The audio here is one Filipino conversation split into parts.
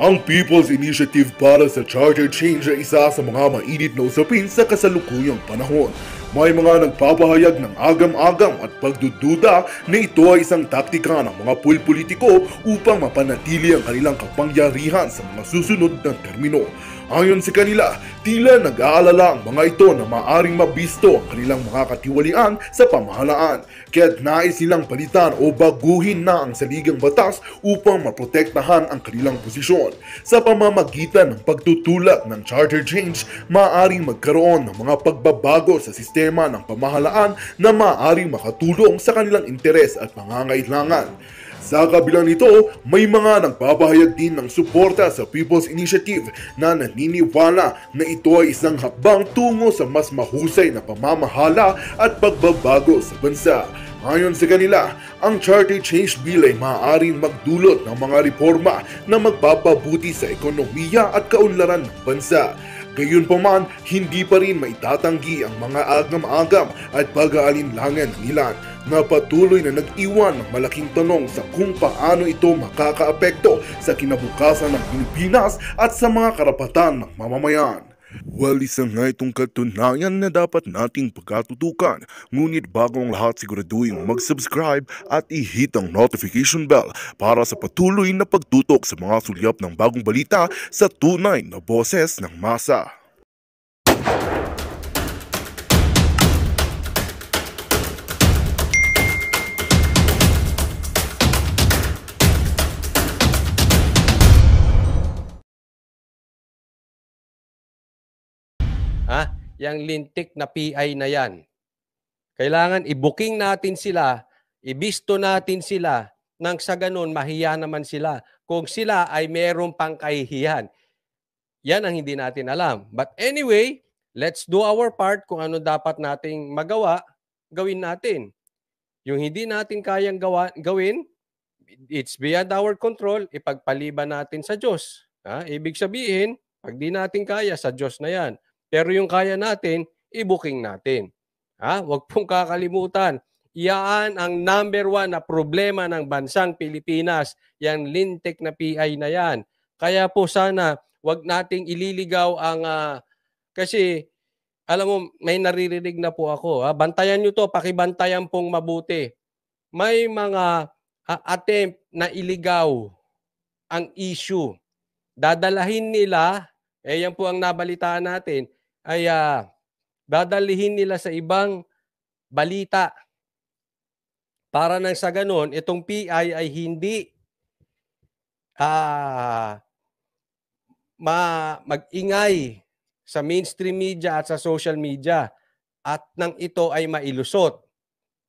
Ang People's Initiative para sa Charter Change ay isa sa mga mainit na usapin sa kasalukuyang panahon. May mga nagpapahayag ng agam-agam at pagdududa na ito ay isang taktika ng mga politiko upang mapanatili ang kanilang kapangyarihan sa mga susunod na termino. Ayon sa kanila, tila nag-aalala ang mga ito na maaring mabisto ang kanilang mga katiwalian sa pamahalaan, kaya't nais nilang palitan o baguhin na ang saligang batas upang maprotektahan ang kanilang posisyon. Sa pamamagitan ng pagtutulak ng charter change, maaaring magkaroon ng mga pagbabago sa sistema ng pamahalaan na maaaring makatulong sa kanilang interes at pangangailangan. Sa kabila nito, may mga nagpapahayag din ng suporta sa People's Initiative na naniniwala na ito ay isang hakbang tungo sa mas mahusay na pamamahala at pagbabago sa bansa. Ayon sa kanila, ang Charter Change Bill ay maaaring magdulot ng mga reforma na magpapabuti sa ekonomiya at kaunlaran ng bansa. Gayunpaman, hindi pa rin maitatanggi ang mga agam-agam at pag-aalinlangan ng ilan na patuloy na nag-iwan ng malaking tanong sa kung paano ito makakaapekto sa kinabukasan ng Pilipinas at sa mga karapatan ng mamamayan. Well, isa nga itong katunayan na dapat nating pagkatutukan. Ngunit bago ang lahat, siguraduhin mag-subscribe at i-hit ang notification bell para sa patuloy na pagtutok sa mga sulyap ng bagong balita sa tunay na boses ng masa. Yang lintik na PI na yan. Kailangan i-booking natin sila, ibisto natin sila, nang sa ganun mahiya naman sila. Kung sila ay meron pang kahihiyan. Yan ang hindi natin alam. But anyway, let's do our part. Kung ano dapat nating magawa, gawin natin. Yung hindi natin kayang gawin, it's beyond our control, ipagpaliban natin sa Diyos. Ibig sabihin, pag di natin kaya, sa Diyos na yan. Pero yung kaya natin, i-booking natin. Huwag pong kakalimutan. Yan ang number 1 na problema ng bansang Pilipinas. Yang lintik na PI na yan. Kaya po sana, wag nating ililigaw ang... kasi, alam mo, may naririnig na po ako. Bantayan nyo to, pakibantayan pong mabuti. May mga attempt na iligaw ang issue. Dadalahin nila, yan po ang nabalitaan natin, ay dadalhin nila sa ibang balita. Para nang sa ganon, itong PI ay hindi mag-ingay sa mainstream media at sa social media at nang ito ay mailusot.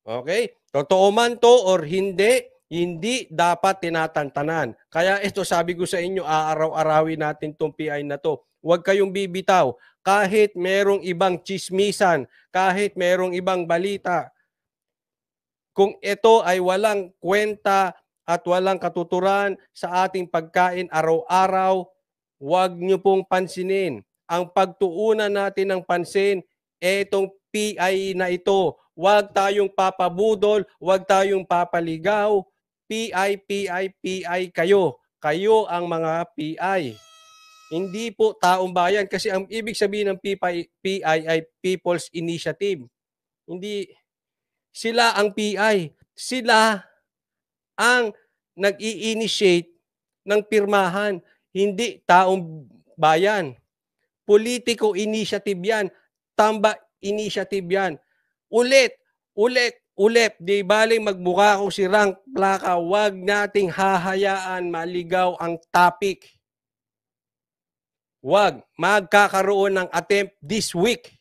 Okay? Totoo man to or hindi, hindi dapat tinatantanan. Kaya ito sabi ko sa inyo, aaraw-arawin natin itong PI na to. Huwag kayong bibitaw. Kahit merong ibang chismisan, kahit merong ibang balita, kung ito ay walang kwenta at walang katuturan sa ating pagkain araw-araw, huwag nyo pong pansinin. Ang pagtuunan natin ng pansin, itong PI na ito. Huwag tayong papabudol, huwag tayong papaligaw. PI kayo. Kayo ang mga PI. Hindi po taong bayan kasi ang ibig sabihin ng PI ay People's Initiative. Hindi sila ang PI. Sila ang nag-i-initiate ng pirmahan. Hindi taong bayan. Political initiative yan. Tamba initiative yan. Ulit. Di baling magmukha akong sirang plaka. Huwag nating hahayaan maligaw ang topic. Huwag. Magkakaroon ng attempt this week.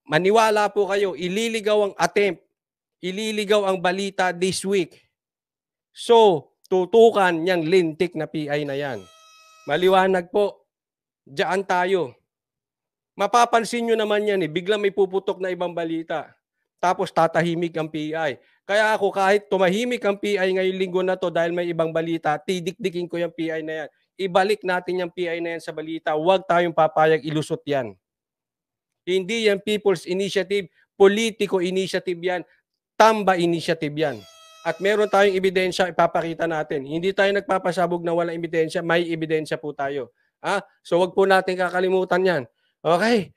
Maniwala po kayo, ililigaw ang attempt. Ililigaw ang balita this week. So, tutukan niyang lintik na PI na yan. Maliwanag po. Diyan tayo. Mapapansin nyo naman yan biglang may puputok na ibang balita. Tapos tatahimik ang PI. Kaya ako kahit tumahimik ang PI ngayong linggo na to dahil may ibang balita, tidikdikin ko yung PI na yan. Ibalik natin yung PI na yan sa balita. Huwag tayong papayag ilusot yan. Hindi yan People's Initiative, political initiative yan, tamba initiative yan. at meron tayong ebidensya, ipapakita natin. Hindi tayo nagpapasabog na walang ebidensya, may ebidensya po tayo. So wag po natin kakalimutan yan. Okay,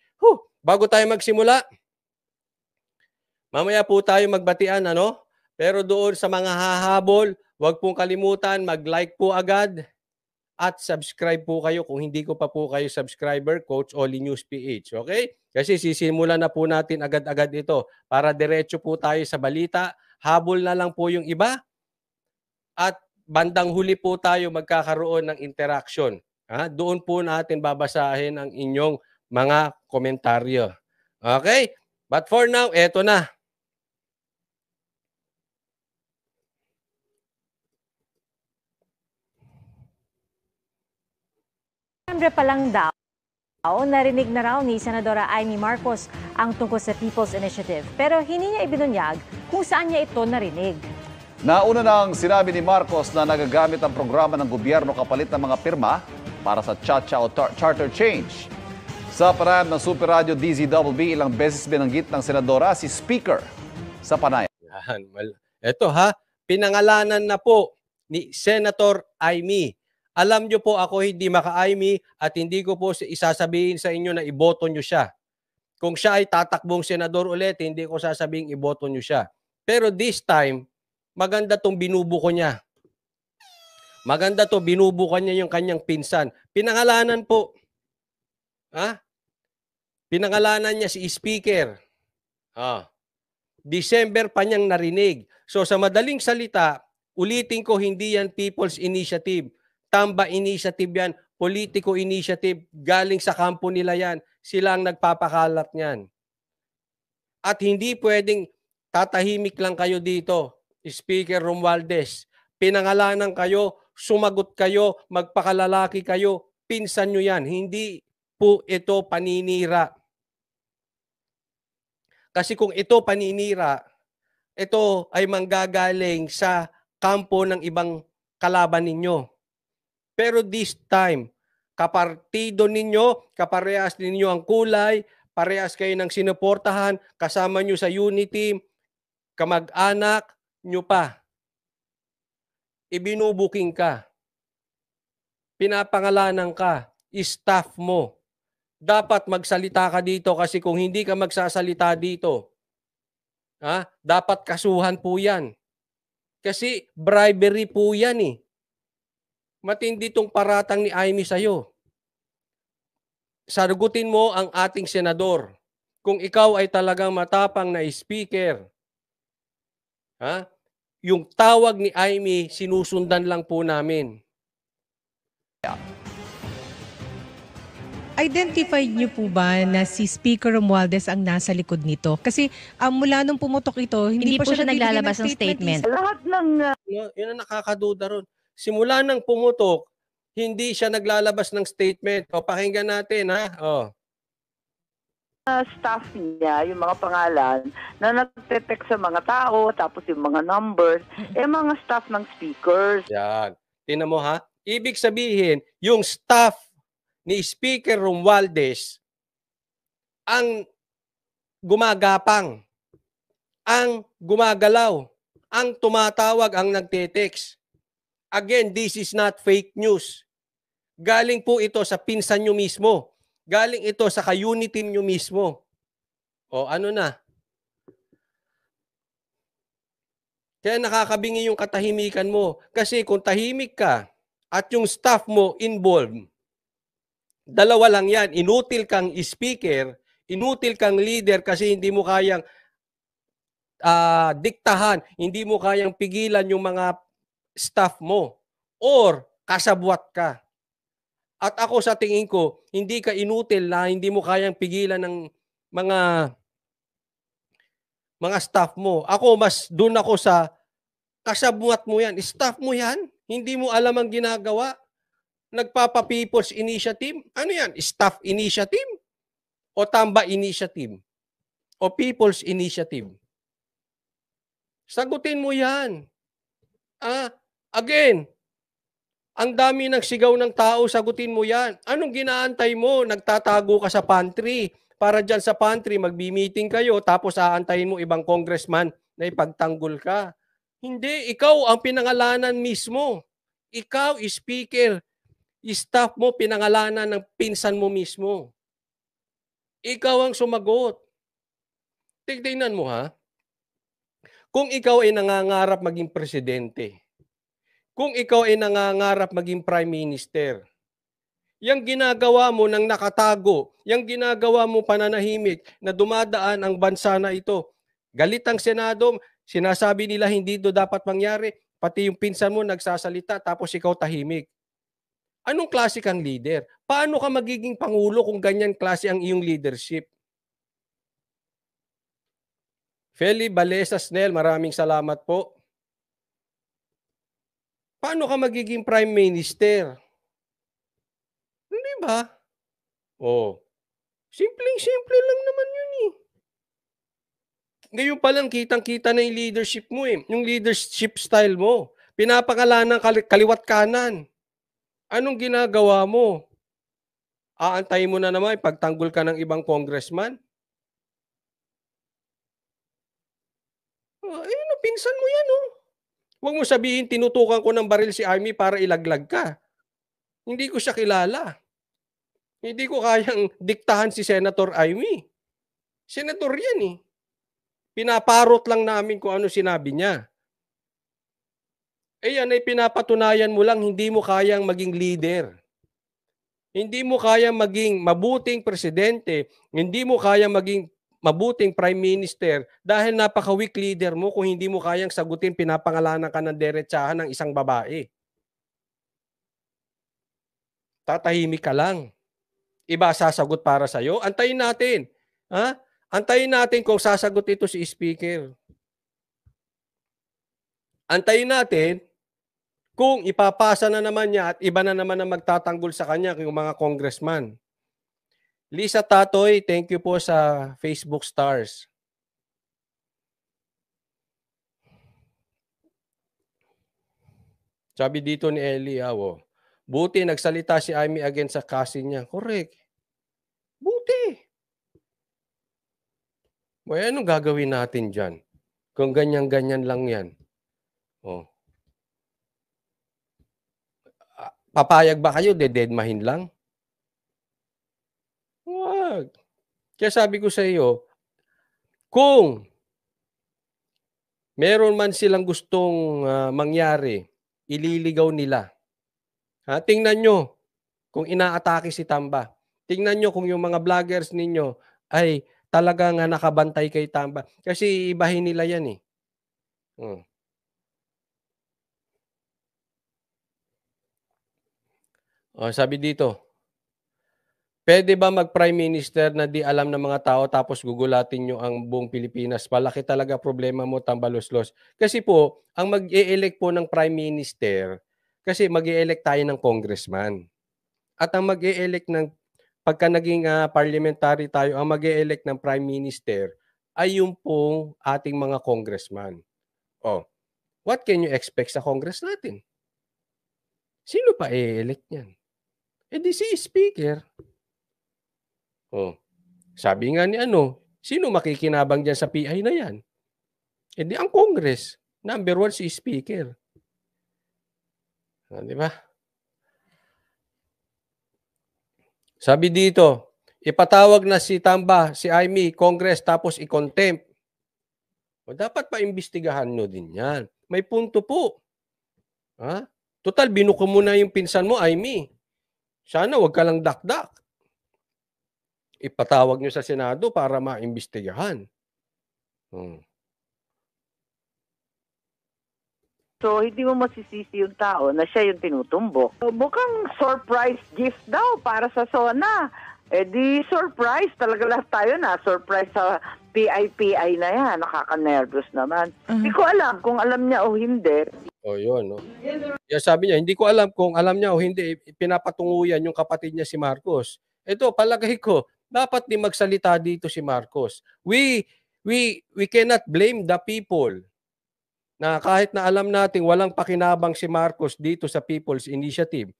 bago tayo magsimula, mamaya po tayo magbatian, ano? Pero doon sa mga hahabol, wag pong kalimutan, mag-like po agad at subscribe po kayo kung hindi ko pa po kayo subscriber, Coach Oli News PH. Okay? Kasi sisimulan na po natin agad-agad ito para diretso po tayo sa balita. Habol na lang po yung iba at bandang huli po tayo magkakaroon ng interaction. Doon po natin babasahin ang inyong mga komentaryo. Okay? But for now, eto na. Siyempre pa lang daw, narinig na raw ni Senadora Amy Marcos ang tungkol sa People's Initiative. Pero hindi niya ibinunyag kung saan niya ito narinig. Nauna nang sinabi ni Marcos na nagagamit ang programa ng gobyerno kapalit ng mga pirma para sa Cha-Cha o Charter Change. Sa panayam ng Super Radio DZWB, ilang beses binanggit ng Senadora si Speaker sa panayam. Ito pinangalanan na po ni Senator Amy. Alam nyo po ako hindi maka-Amy at hindi ko po isasabihin sa inyo na iboto nyo siya. Kung siya ay tatakbong senador ulit, hindi ko sasabihin iboto nyo siya. Pero this time, maganda tong binubuko niya. Maganda to, binubuko niya yung kanyang pinsan. Pinangalanan po. Pinangalanan niya si Speaker. December pa niyang narinig. So sa madaling salita, ulitin ko, hindi yan People's Initiative. Tamba initiative yan, politico initiative, galing sa kampo nila yan, sila ang nagpapakalat niyan. At hindi pwedeng tatahimik lang kayo dito, Speaker Romualdez. Pinangalanan kayo, sumagot kayo, magpakalalaki kayo, pinsan nyo yan. Hindi po ito paninira. Kasi kung ito paninira, ito ay manggagaling sa kampo ng ibang kalaban ninyo. Pero this time, kapartido ninyo, kaparehas ninyo ang kulay, parehas kayo ng sinuportahan, kasama nyo sa unity, kamag-anak nyo pa. Ibinubuking ka. Pinapangalanan ka. Staff mo. Dapat magsalita ka dito kasi kung hindi ka magsasalita dito, dapat kasuhan po yan. Kasi bribery po yan eh. Matindi tong paratang ni Amy sa'yo. Sagutin mo ang ating senador. Kung ikaw ay talagang matapang na speaker, yung tawag ni Amy, sinusundan lang po namin. Identified niyo po ba na si Speaker Romualdez ang nasa likod nito? Kasi mula nung pumutok ito, hindi po siya naglalabas ng statement. Lahat ng Yun ang nakakaduda ron. Simula nang pumutok, hindi siya naglalabas ng statement. O, pakinggan natin, staff niya, yung mga pangalan, na nagte-text sa mga tao, tapos yung mga numbers, mga staff ng speakers. Yan. Tingnan mo Ibig sabihin, yung staff ni Speaker Romualdez ang gumagapang, ang gumagalaw, ang tumatawag, ang nagte-text. Again, this is not fake news. Galing po ito sa pinsan nyo mismo. Galing ito sa ka-unity nyo mismo. O ano na? Kaya nakakabingi yung katahimikan mo. Kasi kung tahimik ka at yung staff mo involved, dalawa lang yan. Inutil kang speaker, inutil kang leader kasi hindi mo kayang diktahan, hindi mo kayang pigilan yung mga staff mo or kasabwat ka. At ako sa tingin ko, hindi ka inutil na hindi mo kayang pigilan ng mga staff mo. Doon ako sa kasabwat mo yan. Staff mo yan. Hindi mo alam ang ginagawa. Nagpapa-People's Initiative. Ano yan? Staff Initiative? O Tamba Initiative? O People's Initiative? Sagutin mo yan. Again, ang dami ng sigaw ng tao, sagutin mo yan. Anong ginaantay mo? Nagtatago ka sa pantry. Para dyan sa pantry, magbi-meeting kayo, tapos aantayin mo ibang congressman na ipagtanggol ka. Hindi, ikaw ang pinangalanan mismo. Ikaw, speaker, staff mo, pinangalanan ng pinsan mo mismo. Ikaw ang sumagot. Tignan mo ha, kung ikaw ay nangangarap maging presidente, kung ikaw ay nangangarap maging prime minister, yung ginagawa mo ng nakatago, yung ginagawa mo pananahimik na dumadaan ang bansa na ito, galit ang Senado, sinasabi nila hindi ito dapat mangyari, pati yung pinsan mo nagsasalita tapos ikaw tahimik. Anong klase kang leader? Paano ka magiging pangulo kung ganyan klase ang iyong leadership? Feli Balesa Snell, maraming salamat po. Paano ka magiging prime minister? Hindi ba? Oh, simpleng-simple lang naman yun eh. Ngayon pa lang kitang-kita na yung leadership mo eh. Yung leadership style mo. Pinapangalanan kaliwat kanan. Anong ginagawa mo? Aantayin mo na naman pagtanggol ka ng ibang congressman? Pinsan mo yan oh. Huwag mo sabihin tinutukan ko ng baril si Amy para ilaglag ka. Hindi ko siya kilala. Hindi ko kayang diktahan si Senator Amy. Senator yan eh. Pinaparot lang namin kung ano sinabi niya. Eh yan ay pinapatunayan mo lang hindi mo kayang maging leader. Hindi mo kayang maging mabuting presidente. Hindi mo kayang maging mabuting prime minister dahil napaka-weak leader mo kung hindi mo kayang sagutin pinapangalanan ka ng derechahan ng isang babae. Tatahimik ka lang. Iba sasagot para sa'yo. Antayin natin. Ha? Antayin natin kung sasagot ito si speaker. Antayin natin kung ipapasa na naman niya at iba na naman ang magtatanggol sa kanya yung mga congressman. Lisa Tatoy, thank you po sa Facebook stars. Sabi dito ni Eli, buti nagsalita si Amy against sa cousin niya. Correct. Buti. Well, anong gagawin natin dyan? Kung ganyan-ganyan lang yan. Oh. Papayag ba kayo? Dededmahin lang? Wag. Kaya sabi ko sa iyo, kung meron man silang gustong mangyari, ililigaw nila. Ha? Tingnan nyo kung inaatake si Tamba. Tingnan nyo kung yung mga vloggers ninyo ay talagang nakabantay kay Tamba. Kasi ibahin nila yan eh. Sabi dito, pwede ba mag-prime minister na di alam ng mga tao tapos gugulatin nyo ang buong Pilipinas? Palaki talaga problema mo, Tambaluslos. Kasi po, ang mag-e-elect po ng prime minister, kasi mag-e-elect tayo ng congressman. At ang mag-e-elect ng, pagka naging parliamentary tayo, ang mag-e-elect ng prime minister ay yung pong ating mga congressman. What can you expect sa congress natin? Sino pa e-elect niyan? Di si speaker. Sabi nga ni sino makikinabang dyan sa PI na yan? Di ang Congress. Number 1 si speaker. Di ba? Sabi dito, ipatawag na si Tamba, si Amy, Congress, tapos i-contempt. Dapat paimbestigahan nyo din yan. May punto po. Ha? Total, binuko mo na yung pinsan mo, Amy. Sana wag ka lang dakdak. Ipatawag nyo sa Senado para maimbestigahan. So, hindi mo masisisi yung tao na siya yung tinutumbok. So, mukhang surprise gift daw para sa SONA. Di surprise. Talaga lahat tayo na. Surprise sa PI na yan. Nakaka-nervous naman. Hindi ko alam kung alam niya o hindi. Yun, no? Kaya sabi niya, hindi ko alam kung alam niya o hindi. Pinapatunguyan yung kapatid niya si Marcos. Ito, palagay ko, dapat di magsalita dito si Marcos. We cannot blame the people na kahit na alam nating walang pakinabang si Marcos dito sa People's Initiative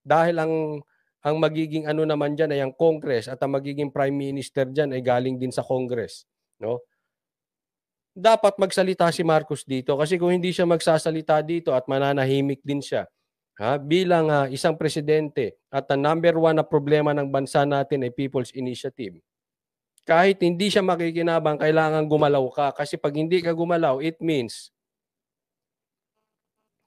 dahil ang magiging naman dyan ay ang Congress at ang magiging Prime Minister dyan ay galing din sa Congress. No? dapat magsalita si Marcos dito. Kasi kung hindi siya magsasalita dito at mananahimik din siya, bilang isang presidente at ang number 1 na problema ng bansa natin ay People's Initiative. Kahit hindi siya makikinabang, kailangan gumalaw ka. Kasi pag hindi ka gumalaw, it means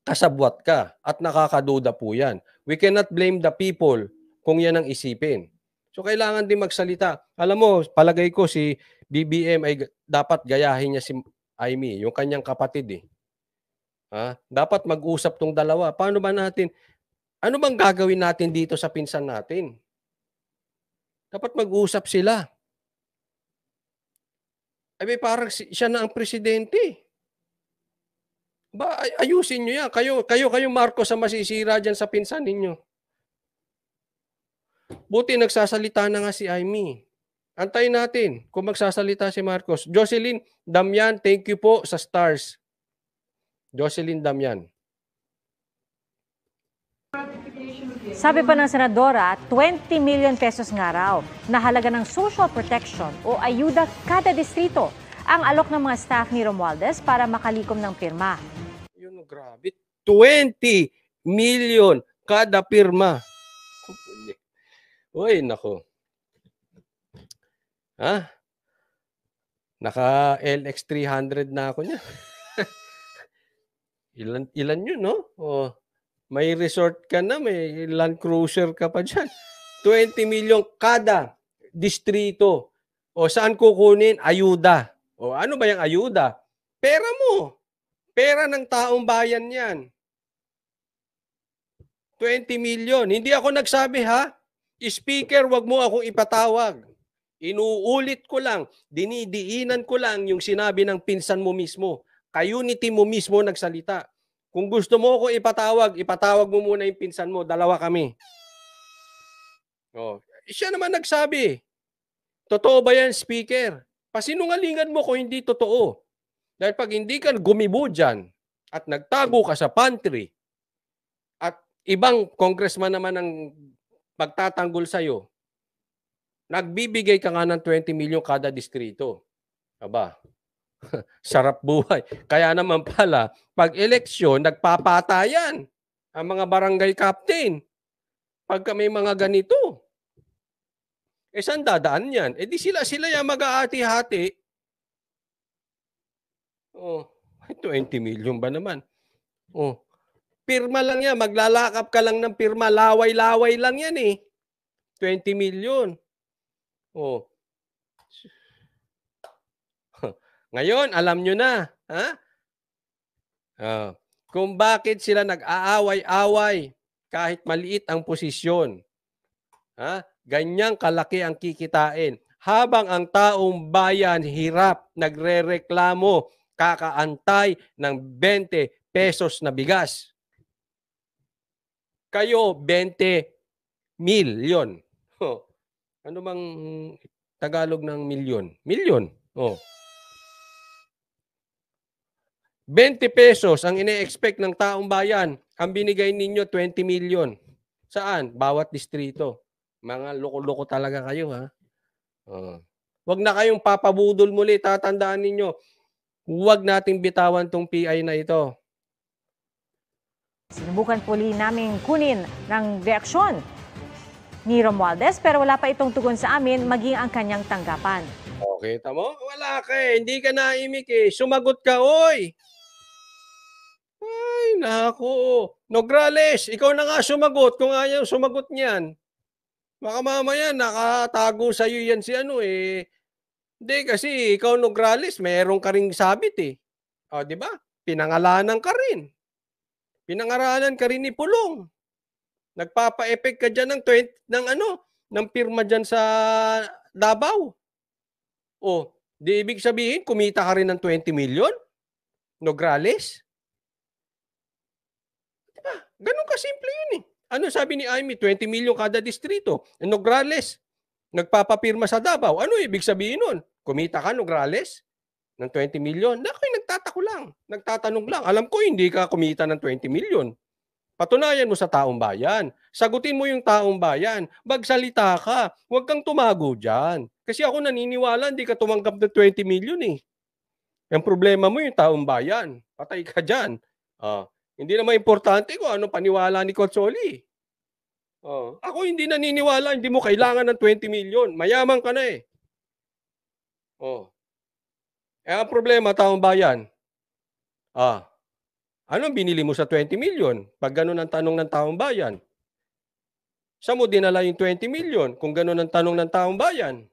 kasabwat ka at nakakaduda po yan. We cannot blame the people kung yan ang isipin. So kailangan din magsalita. Alam mo, palagay ko si BBM ay dapat gayahin niya si Amy, yung kanyang kapatid . Dapat mag-usap tong dalawa. Paano ba natin, ano bang gagawin natin dito sa pinsan natin? Dapat mag-usap sila. Ay parang siya na ang presidente. Ayusin nyo yan. Kayo Marcos, sa masisira dyan sa pinsan ninyo. Buti nagsasalita na nga si Amy. Antayin natin kung magsasalita si Marcos. Jocelyn Damian, thank you po sa stars. Jocelyn Damian. Sabi pa ng senadora, 20 million pesos nga raw na halaga ng social protection o ayuda kada distrito ang alok ng mga staff ni Romualdez para makalikom ng pirma. Yun, grabe. 20 million kada pirma. Uy, nako. Naka LX 300 na ako niya. Ilan yun, no? May resort ka na, may Land Cruiser ka pa dyan. 20 million kada distrito. Saan kukunin? Ayuda. Ano ba yung ayuda? Pera mo. Pera ng taong bayan yan. 20 million. Hindi ako nagsabi, Speaker, wag mo akong ipatawag. Inuulit ko lang, dinidiinan ko lang yung sinabi ng pinsan mo mismo. Ka-unity mo mismo nagsalita. Kung gusto mo ako ipatawag mo muna yung pinsan mo. Dalawa kami. Siya naman nagsabi. Totoo ba yan, Speaker? Pasinungalingan mo kung hindi totoo. Dahil pag hindi ka gumibo dyan at nagtago ka sa pantry at ibang congressman naman ang pagtatanggol sa'yo, nagbibigay ka nga ng 20 million kada distrito. Aba, sarap buhay. Kaya naman pala, pag eleksyon, nagpapatayan ang mga barangay captain. Pagka may mga ganito. Saan dadaan yan? Di sila yung mag-aati-hati. 20 million ba naman? Pirma lang yan. Maglalakap ka lang ng pirma. Laway-laway lang yan 20 million. Ngayon, alam nyo na. Kung bakit sila nag-aaway-away kahit maliit ang posisyon. Ganyang kalaki ang kikitain. Habang ang taong bayan hirap, nagrereklamo, kakaantay ng 20 pesos na bigas. Kayo, 20 milyon. Ano bang Tagalog ng milyon? Milyon. 20 pesos ang ine-expect ng taong bayan. Ang binigay ninyo, 20 million. Saan? Bawat distrito. Mga loko-loko talaga kayo, Huwag na kayong papabudol muli. Tatandaan ninyo, huwag nating bitawan tong PI na ito. Sinubukan puli namin kunin ng reaksyon ni Romualdez pero wala pa itong tugon sa amin maging ang kanyang tanggapan. Okay, tamo? Wala ka Hindi ka naimik Sumagot ka, oy! Ay, naku. Nograles, ikaw na nga sumagot kung ayaw sumagot niyan. Baka mamaya nakatago sa iyo yan si Hindi kasi ikaw Nograles, meron ka ring sabit di ba? Pinangalanan ka rin. Pinangaralan ka rin ni Pulong. Nagpapa-effect ka diyan ng pirma diyan sa Davao. Di ibig sabihin kumita ka rin ng 20 million? Nograles? Diba? Ganun ka simple yun Ano sabi ni Amy? 20 million kada distrito. Nograles, nagpapapirma sa Davao. Ano ibig sabihin nun? Kumita ka, Nograles, ng 20 million? Ako'y nagtatanong lang. Alam ko hindi ka kumita ng 20 million. Patunayan mo sa taong bayan. Sagutin mo yung taong bayan. Magsalita ka. Huwag kang tumago dyan. Kasi ako naniniwala, hindi ka tumanggap ng 20 million Ang problema mo yung taong bayan. Patay ka dyan. Hindi naman importante kung anong paniwala ni Cotsoli. Ako hindi naniniwala, hindi mo kailangan ng 20 million. Mayaman ka na eh. Ang problema, taong bayan. Anong binili mo sa 20 million? Pag ganun ang tanong ng taong bayan. Saan mo dinala yung 20 million kung ganun ang tanong ng taong bayan?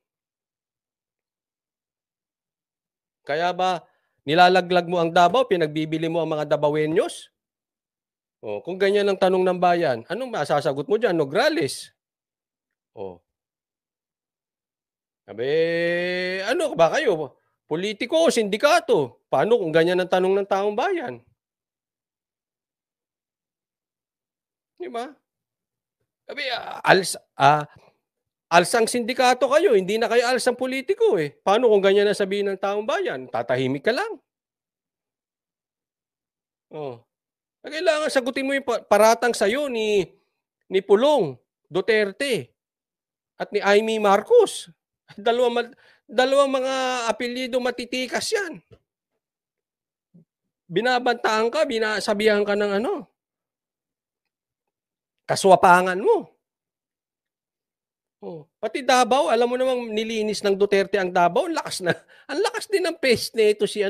Kaya ba nilalaglag mo ang Davao, pinagbibili mo ang mga Davaoenos? Kung ganyan ang tanong ng bayan, anong masasagot mo dyan? Nograles. Ano ba kayo? Politiko o sindikato? Paano kung ganyan ang tanong ng taong bayan? Di ba? Alsang sindikato kayo, hindi na kayo alsang politiko eh. Paano kung ganyan na sabihin ng taong bayan? Tatahimik ka lang. Kailangan sagutin mo yung paratang sa'yo ni Pulong Duterte at ni Amy Marcos. Dalawang mga apelyido matitikas yan. Binabantaan ka, binasabihan ka ng kaswapangan mo. Pati Davao, alam mo namang nilinis ng Duterte ang Davao, ang lakas din ng pes nito si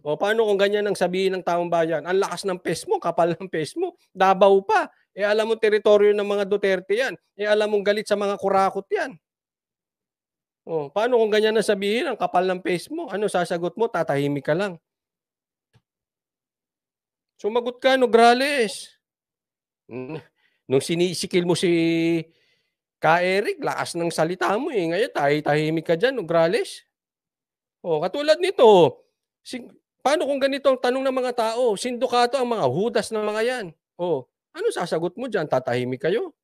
paano kung ganyan ang sabihin ng taong bayan? Ang lakas ng pes mo, kapal ng pes mo, Davao pa. Alam mo teritoryo ng mga Duterte yan. Alam mong galit sa mga kurakot yan. Paano kung ganyan na sabihin ang kapal ng pes mo? Ano sasagot mo? Tatahimik ka lang. Sumagot ka, Nograles. Nung sinisikil mo si Eric, lakas ng salita mo eh. Ngayon, tahimik ka dyan, Nograles. Katulad nito, paano kung ganito ang tanong ng mga tao? Sindikato ang mga hudas ng mga yan. Ano sasagot mo dyan? Tatahimik kayo?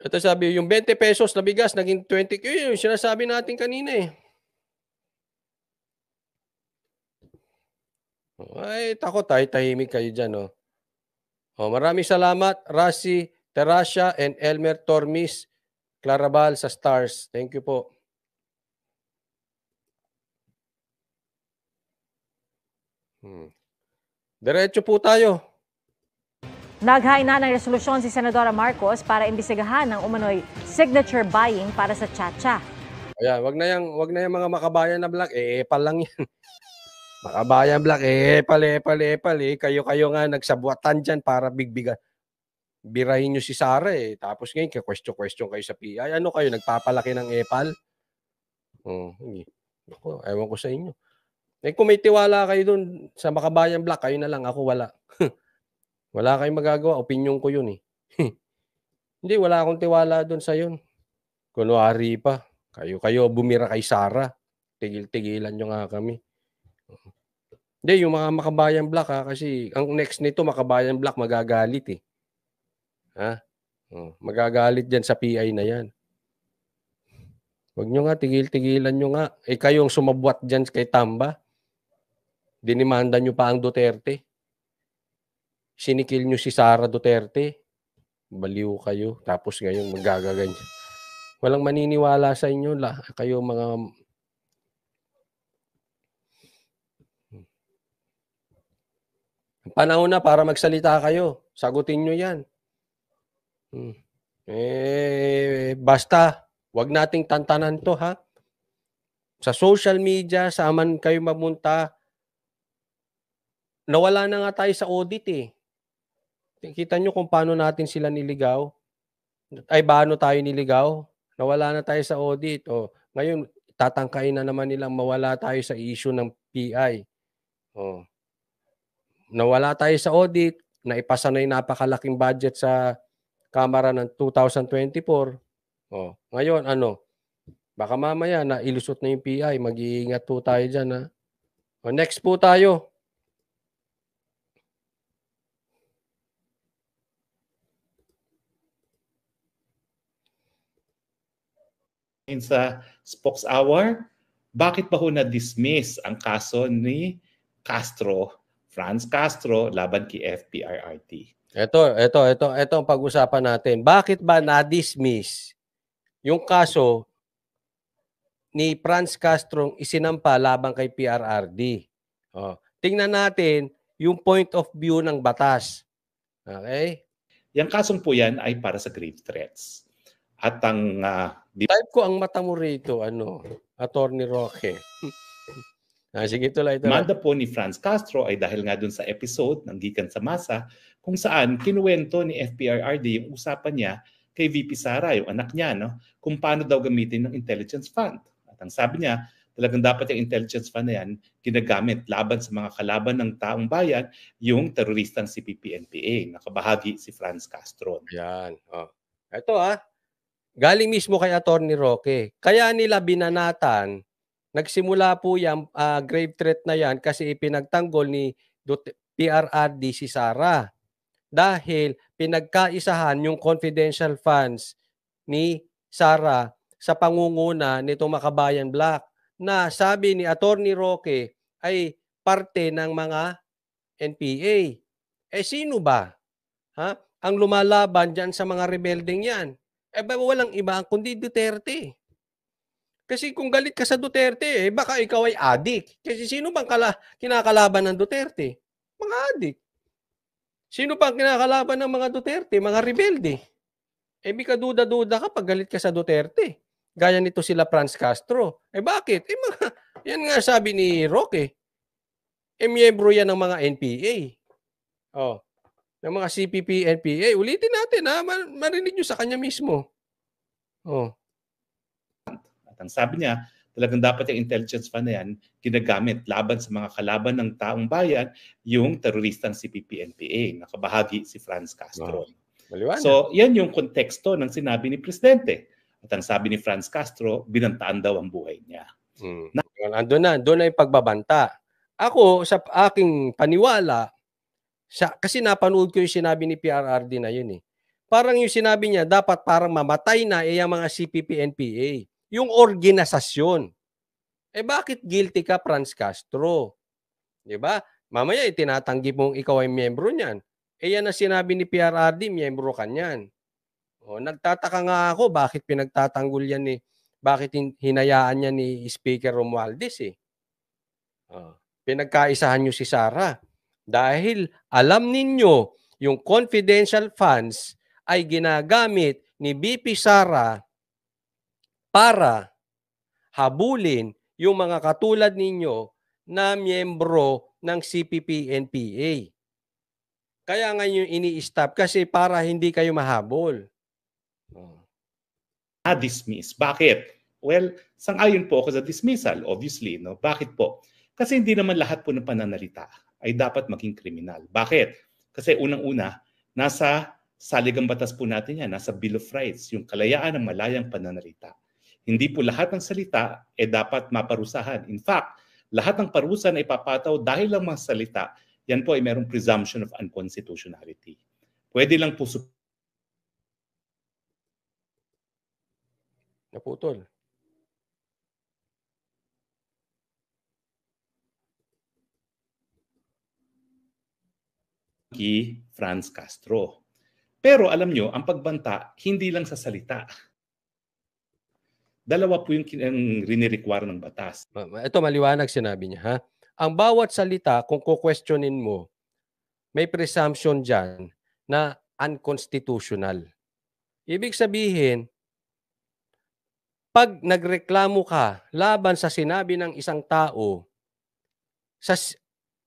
Ito sabi, yung 20 pesos na bigas, naging 20. Yung sinasabi natin kanina eh. Ay, takot tahimik kayo dyan. Maraming salamat, Rasi Terasha and Elmer Tormis Clarabal sa Stars. Thank you po. Diretso po tayo. Naghain na ng resolusyon si Senadora Marcos para imbestigahan ang umano'y signature buying para sa Chacha. Ayan, wag na yung mga makabayan na black, epal lang yan. Makabayan black, epal eh. Kayo nga nagsabuatan dyan para bigbigan. Birahin nyo si Sara eh. Tapos ngayon, question kayo sa PI. Ano kayo, nagpapalaki ng epal? Ewan ko sa inyo. Kung may tiwala kayo dun sa makabayan black, kayo na lang, ako wala. Wala kayong magagawa. Opinyon ko yun eh. Hindi, wala akong tiwala doon sa yun. Kunwari pa. Kayo bumira kay Sara. Tigil-tigilan nyo nga kami. Hindi, yung mga makabayan black kasi ang next nito makabayan black magagalit eh. Magagalit dyan sa PI na yan. Huwag nyo nga, tigil-tigilan nyo nga. Kayong sumabwat dyan kay Tamba. Dinimanda nyo pa ang Duterte. Sinikil nyo si Sara Duterte. Baliw kayo. Tapos ngayon magagaganyan. Walang maniniwala sa inyo. Kayo mga... Panahon na para magsalita kayo. Sagutin nyo yan. Basta, wag nating tantanan to ha. Sa social media, saan kayo mamunta, nawala na nga tayo sa audit eh. Kita nyo kung paano natin sila niligaw. Paano tayo niligaw? Nawala na tayo sa audit. Ngayon, tatangkain na naman nilang mawala tayo sa issue ng PI. Nawala tayo sa audit, naipasa na yung napakalaking budget sa Kamara ng 2024. Ngayon, baka mamaya na ilusot na yung PI. Mag-iingat po tayo dyan ha. Next po tayo. Sa Spokes Hour, bakit ba ho na-dismiss ang kaso ni Castro Franz Castro laban kay FPRRD. Ito ang pag-usapan natin. Bakit ba na-dismiss yung kaso ni Franz Castro isinampa laban kay PRRD? Tingnan natin yung point of view ng batas. Okay? Yang kasong po yan ay para sa grave threats. At ang type ko ang mata mo rito, Attorney Roque. Sige, tuloy. demanda po ni Franz Castro ay dahil nga dun sa episode ng Gikan sa Masa kung saan kinuwento ni FPRRD yung usapan niya kay VP Sara, yung anak niya, kung paano daw gamitin ng intelligence fund. At ang sabi niya, talagang dapat yung intelligence fund na yan ginagamit laban sa mga kalaban ng taong bayan, yung teroristang CPP-NPA. Nakabahagi si Franz Castro. Yan. Ito galing mismo kay Attorney Roque. Kaya nila binanatan, nagsimula po yung grave threat na yan kasi ipinagtanggol ni PRRD si Sara. Dahil pinagkaisahan yung confidential funds ni Sara sa pangunguna nitong Makabayan Black na sabi ni Attorney Roque ay parte ng mga NPA. Sino ba? Ang lumalaban dyan sa mga rebeldeng yan? Walang iba kundi Duterte. Kasi kung galit ka sa Duterte, baka ikaw ay adik. Kasi sino bang kinakalaban ng Duterte? Mga adik. Sino pang kinakalaban ng mga Duterte? Mga rebelde. Bika duda-duda ka pag galit ka sa Duterte. Gaya nito sila Franz Castro. Bakit? Yan nga sabi ni Roque. Miyembro yan ng mga NPA. Ng mga CPP, NPA. Ulitin natin marinig nyo sa kanya mismo. At ang sabi niya, talagang dapat yung intelligence fund na yan ginagamit laban sa mga kalaban ng taong bayan, yung teroristang CPP-NPA. Nakabahagi si Franz Castro. So, yan yung konteksto ng sinabi ni Presidente. At ang sabi ni Franz Castro, binantaan daw ang buhay niya. Andun na yung pagbabanta. Ako, sa aking paniwala, kasi napanood ko yung sinabi ni PRRD na yun Parang yung sinabi niya, dapat parang mamatay na yung mga CPP-NPA. Yung organisasyon. Bakit guilty ka, Franz Castro? Diba? Mamaya itinatanggi mong ikaw ay miyembro niyan. Yan ang sinabi ni PRRD, miyembro ka niyan. Nagtataka nga ako, bakit pinagtatanggol yan bakit hinayaan niya ni Speaker Romualdez Pinagkaisahan niyo si Sara. Dahil alam ninyo, yung confidential funds ay ginagamit ni BP Sara para habulin yung mga katulad ninyo na miyembro ng CPP-NPA. Kaya ngayon ini-stop kasi para hindi kayo mahabol. Na-dismiss. Bakit? Well, sang-ayon po ako sa dismissal, obviously. Bakit po? Kasi hindi naman lahat po ng pananalita ay dapat maging kriminal. Bakit? Kasi unang-una, nasa saligang batas po natin yan, nasa Bill of Rights, yung kalayaan ng malayang pananalita. Hindi po lahat ng salita dapat maparusahan. In fact, lahat ng parusa na ipapataw dahil lang mga salita, yan po ay merong presumption of unconstitutionality. Pwede lang po naputol. Kay Franz Castro. Pero alam nyo, ang pagbanta, hindi lang sa salita. Dalawa po yung rinirequire ng batas. Ito maliwanag sinabi niya. Ang bawat salita, kung kukwestiyonin mo, may presumption dyan na unconstitutional. Ibig sabihin, pag nagreklamo ka laban sa sinabi ng isang tao,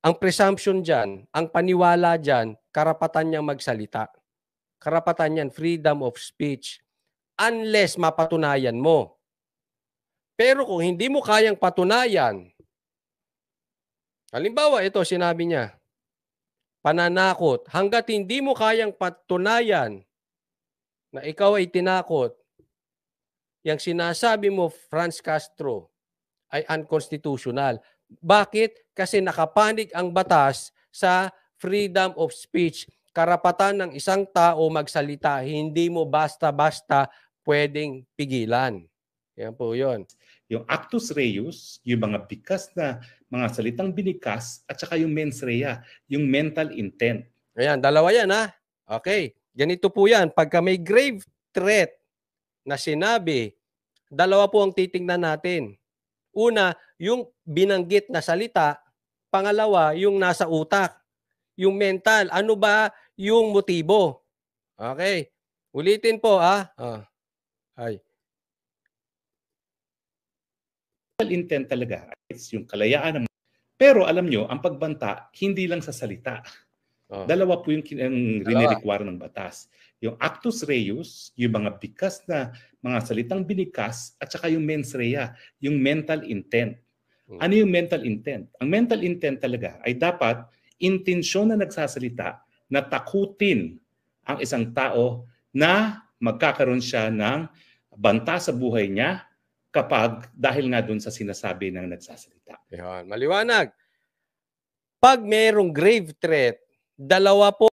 ang presumption dyan, ang paniwala dyan, karapatan niyang magsalita. Karapatan niyan, freedom of speech. Unless mapatunayan mo. Pero kung hindi mo kayang patunayan, halimbawa ito sinabi niya, pananakot, hanggat hindi mo kayang patunayan na ikaw ay tinakot, yung sinasabi mo, Franz Castro, ay unconstitutional. Bakit? Kasi nakapanig ang batas sa freedom of speech. Karapatan ng isang tao magsalita, hindi mo basta-basta pwedeng pigilan. Yan po yun. Yung actus reus, yung mga bikas na mga salitang binikas, at saka yung mens rea, yung mental intent. Ayan, dalawa yan ha. Okay, ganito po yan. Pagka may grave threat na sinabi, dalawa po ang titingnan natin. Una, yung binanggit na salita. Pangalawa, yung nasa utak. Yung mental. Ano ba yung motibo? Okay. Ulitin po ha. Ay. Mental intent talaga. It's yung kalayaan ng... Pero alam nyo, ang pagbanta, hindi lang sa salita. Dalawa po yung rinirequire ng batas. Yung actus reus, yung mga bikas na mga salitang binikas, at saka yung mens rea, yung mental intent. Ano yung mental intent? Ang mental intent talaga ay dapat intensyon na nagsasalita na takutin ang isang tao na magkakaroon siya ng banta sa buhay niya kapag dahil nga dun sa sinasabi ng nagsasalita. Yan, maliwanag. Pag mayroong grave threat, dalawa po